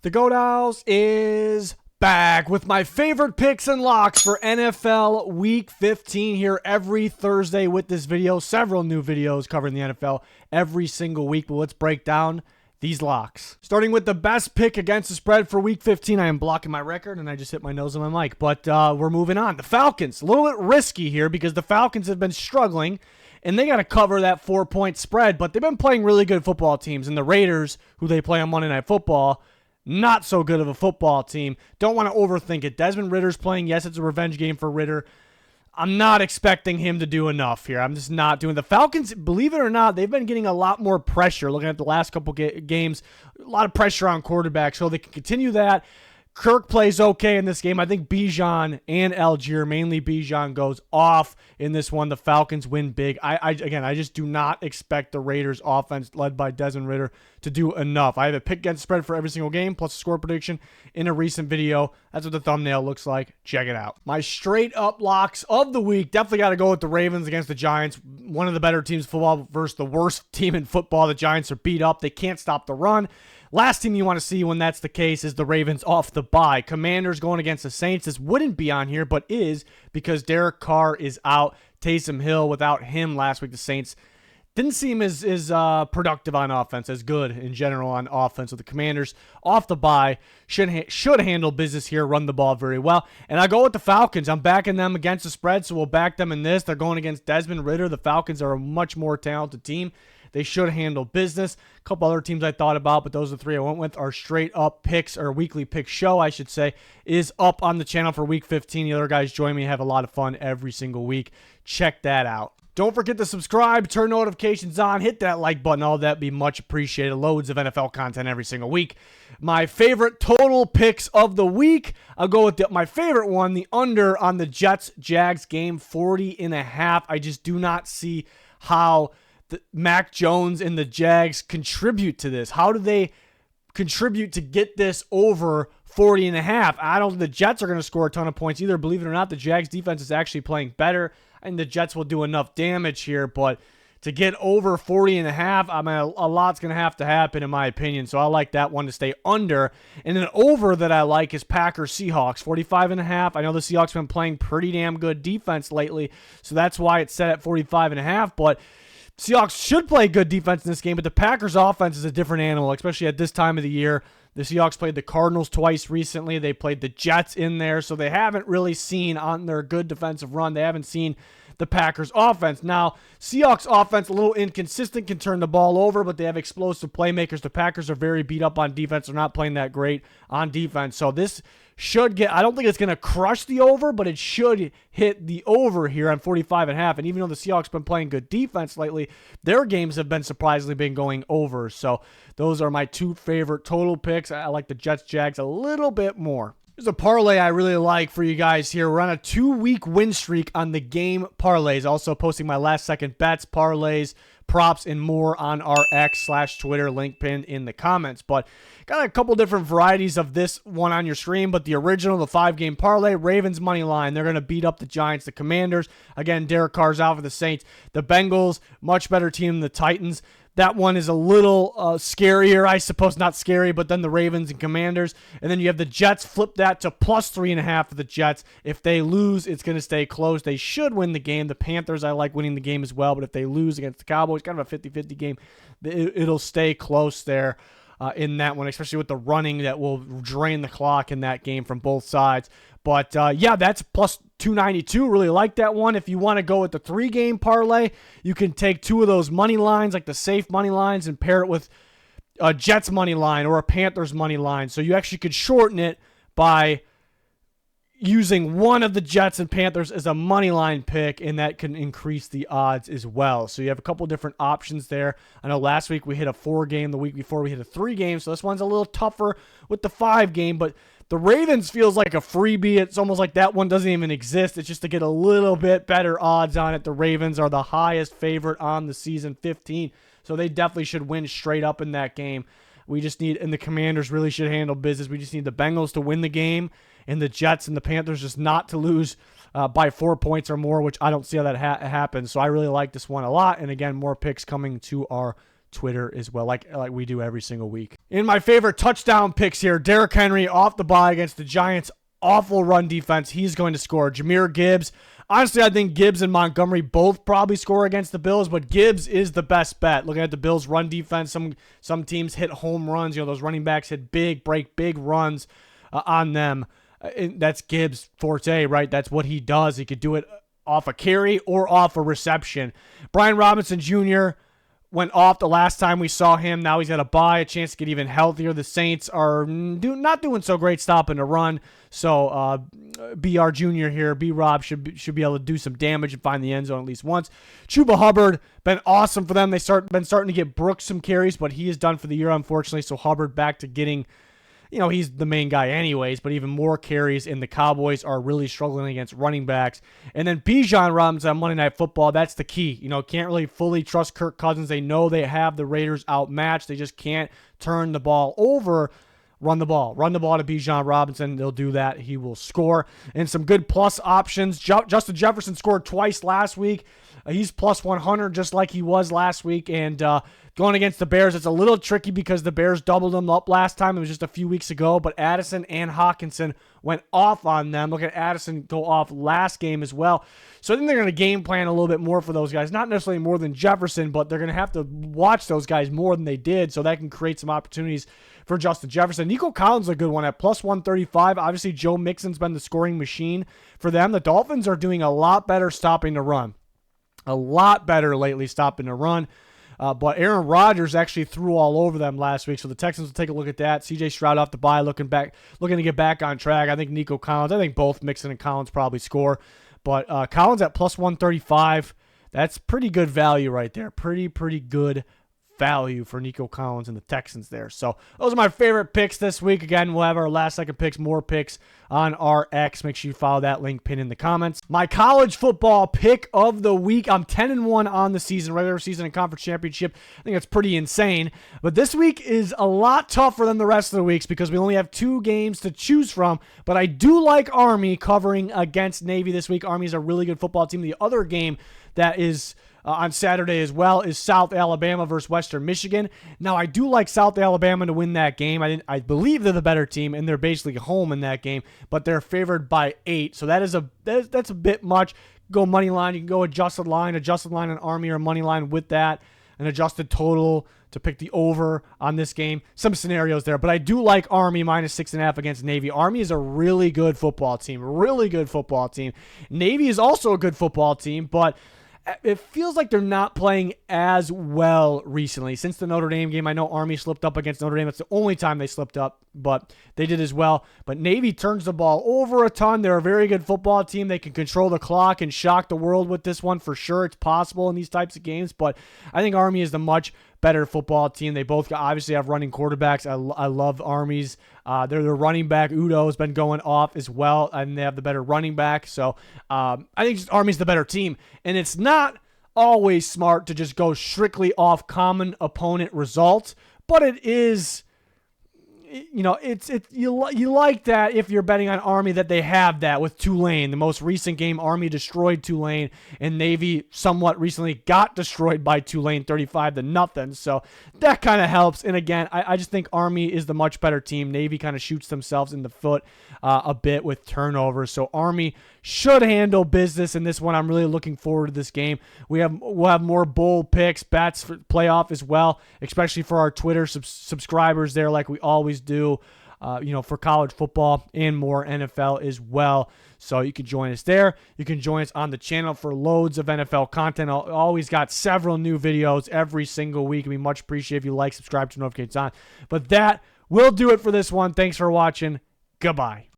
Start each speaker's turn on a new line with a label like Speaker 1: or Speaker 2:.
Speaker 1: The Goat House is back with my favorite picks and locks for NFL Week 15 here every Thursday with this video. Several new videos covering the NFL every single week, but let's break down these locks. Starting with the best pick against the spread for Week 15. I am blocking my record, and I just hit my nose on my mic, but we're moving on. The Falcons, a little bit risky here because the Falcons have been struggling, and they got to cover that 4-point spread, but they've been playing really good football teams, and the Raiders, who they play on Monday Night Football, not so good of a football team. Don't want to overthink it. Desmond Ritter's playing. Yes, it's a revenge game for Ritter. I'm not expecting him to do enough here. I'm just not doing. The Falcons, believe it or not, they've been getting a lot more pressure. Looking at the last couple games, a lot of pressure on quarterbacks, so they can continue that. Kirk plays okay in this game. I think Bijan and Algier, mainly Bijan, goes off in this one. The Falcons win big. I just do not expect the Raiders offense led by Desmond Ritter to do enough. I have a pick against spread for every single game, plus a score prediction in a recent video. That's what the thumbnail looks like. Check it out. My straight up locks of the week. Definitely got to go with the Ravens against the Giants. One of the better teams in football versus the worst team in football. The Giants are beat up. They can't stop the run. Last team you want to see when that's the case is the Ravens off the bye. Commanders going against the Saints. This wouldn't be on here, but is because Derek Carr is out. Taysom Hill, without him last week, the Saints didn't seem as productive on offense, as good in general on offense. So the Commanders off the bye should handle business here, run the ball very well. And I go with the Falcons. I'm backing them against the spread, so we'll back them in this. They're going against Desmond Ritter. The Falcons are a much more talented team. They should handle business. A couple other teams I thought about, but those are the three I went with. Our straight up picks, or weekly pick show, I should say, is up on the channel for Week 15. The other guys join me, have a lot of fun every single week. Check that out. Don't forget to subscribe, turn notifications on, hit that like button. All that be much appreciated. Loads of NFL content every single week. My favorite total picks of the week. I'll go with my favorite one, the under on the Jets-Jags game, 40.5. I just do not see how Mac Jones and the Jags contribute to this. How do they contribute to get this over 40.5? I don't think the Jets are going to score a ton of points either. Believe it or not, the Jags defense is actually playing better, and the Jets will do enough damage here, but to get over 40.5, I mean, a lot's going to have to happen in my opinion, so I like that one to stay under. And an over that I like is Packers-Seahawks, 45.5. I know the Seahawks have been playing pretty damn good defense lately, so that's why it's set at 45.5, but Seahawks should play good defense in this game, but the Packers offense is a different animal, especially at this time of the year. The Seahawks played the Cardinals twice recently. They played the Jets in there, so they haven't really seen on their good defensive run. They haven't seen the Packers offense. Now, Seahawks offense a little inconsistent, can turn the ball over, but they have explosive playmakers. The Packers are very beat up on defense. They're not playing that great on defense. So this should get, I don't think it's going to crush the over, but it should hit the over here on 45.5. And even though the Seahawks have been playing good defense lately, their games have been surprisingly been going over. So those are my two favorite total picks. I like the Jets-Jags a little bit more. There's a parlay I really like for you guys here. We're on a 2-week win streak on the game parlays. Also posting my last second bets, parlays, props, and more on our X/Twitter, link pinned in the comments. But got a couple different varieties of this one on your screen, but the original, the 5-game parlay, Ravens money line. They're going to beat up the Giants, the Commanders. Again, Derek Carr's out for the Saints. The Bengals, much better team than the Titans. That one is a little scarier, I suppose. Not scary, but then the Ravens and Commanders. And then you have the Jets. Flip that to plus 3.5 for the Jets. If they lose, it's going to stay close. They should win the game. The Panthers, I like winning the game as well. But if they lose against the Cowboys, kind of a 50-50 game, it'll stay close there in that one, especially with the running that will drain the clock in that game from both sides. But, yeah, that's plus 292. Really like that one. If you want to go with the 3-game parlay, you can take two of those money lines, like the safe money lines, and pair it with a Jets money line or a Panthers money line. So you actually could shorten it by using one of the Jets and Panthers as a money line pick, and that can increase the odds as well. So you have a couple different options there. I know last week we hit a 4-game. The week before we hit a 3-game. So this one's a little tougher with the 5-game, but the Ravens feels like a freebie. It's almost like that one doesn't even exist. It's just to get a little bit better odds on it. The Ravens are the highest favorite on the season, 15. So they definitely should win straight up in that game. We just need, and the Commanders really should handle business. We just need the Bengals to win the game, and the Jets and the Panthers just not to lose by 4 points or more, which I don't see how that happens. So I really like this one a lot. And again, more picks coming to our Twitter as well, like we do every single week. In my favorite touchdown picks here, Derrick Henry off the bye against the Giants. Awful run defense. He's going to score. Jahmyr Gibbs. Honestly, I think Gibbs and Montgomery both probably score against the Bills, but Gibbs is the best bet. Looking at the Bills' run defense, some teams hit home runs. Those running backs hit break big runs on them. That's Gibbs' forte, right? That's what he does. He could do it off a carry or off a reception. Brian Robinson Jr. went off the last time we saw him. Now he's got a bye, a chance to get even healthier. The Saints are not doing so great stopping the run. So BR Jr. here, B-Rob should be able to do some damage and find the end zone at least once. Chuba Hubbard, been awesome for them. They've been starting to get Brooks some carries, but he is done for the year, unfortunately. So Hubbard back to getting, he's the main guy anyways, but even more carries, and the Cowboys are really struggling against running backs. And then Bijan Robinson on Monday Night Football, that's the key. Can't really fully trust Kirk Cousins. They know they have the Raiders outmatched. They just can't turn the ball over. Run the ball to Bijan Robinson. They'll do that. He will score. And some good plus options. Justin Jefferson scored twice last week. He's plus 100 just like he was last week. And going against the Bears, it's a little tricky because the Bears doubled them up last time. It was just a few weeks ago. But Addison and Hawkinson went off on them. Look at Addison go off last game as well. So I think they're going to game plan a little bit more for those guys. Not necessarily more than Jefferson, but they're going to have to watch those guys more than they did. So that can create some opportunities for Justin Jefferson. Nico Collins is a good one at plus 135. Obviously, Joe Mixon's been the scoring machine for them. The Dolphins are doing a lot better stopping the run. A lot better lately stopping the run. But Aaron Rodgers actually threw all over them last week. So the Texans will take a look at that. CJ Stroud off the bye, looking to get back on track. I think Nico Collins, I think both Mixon and Collins probably score. But Collins at plus 135, that's pretty good value right there. Pretty good value for Nico Collins and the Texans there. So those are my favorite picks this week. Again, we'll have our last second picks, more picks on our X. Make sure you follow that link pinned in the comments. My college football pick of the week. I'm 10-1 on the season, regular season and conference championship. I think that's pretty insane. But this week is a lot tougher than the rest of the weeks because we only have 2 games to choose from. But I do like Army covering against Navy this week. Army is a really good football team. The other game that is on Saturday as well is South Alabama versus Western Michigan. Now, I do like South Alabama to win that game. I believe they're the better team, and they're basically home in that game, but they're favored by 8. So that's a bit much. Go money line. You can go adjusted line on Army or money line with that, an adjusted total to pick the over on this game. Some scenarios there, but I do like Army minus 6.5 against Navy. Army is a really good football team. Navy is also a good football team, but it feels like they're not playing as well recently. Since the Notre Dame game, I know Army slipped up against Notre Dame. That's the only time they slipped up, but they did as well. But Navy turns the ball over a ton. They're a very good football team. They can control the clock and shock the world with this one for sure. It's possible in these types of games, but I think Army is the much better football team. They both obviously have running quarterbacks. I love Army's. Their running back, Udo, has been going off as well, and they have the better running back. So I think just Army's the better team. And it's not always smart to just go strictly off common opponent results, but it is, you like that if you're betting on Army that they have that with Tulane. The most recent game, Army destroyed Tulane, and Navy somewhat recently got destroyed by Tulane 35-0. So that kind of helps. And again, I just think Army is the much better team. Navy kind of shoots themselves in the foot a bit with turnovers. So Army should handle business in this one. I'm really looking forward to this game. We'll have more bowl picks, bets for playoff as well, especially for our Twitter subscribers there, like we always do, for college football and more NFL as well. So you can join us there. You can join us on the channel for loads of NFL content. I've always got several new videos every single week. It'd be much appreciated if you like, subscribe, to notifications on. But that will do it for this one. Thanks for watching. Goodbye.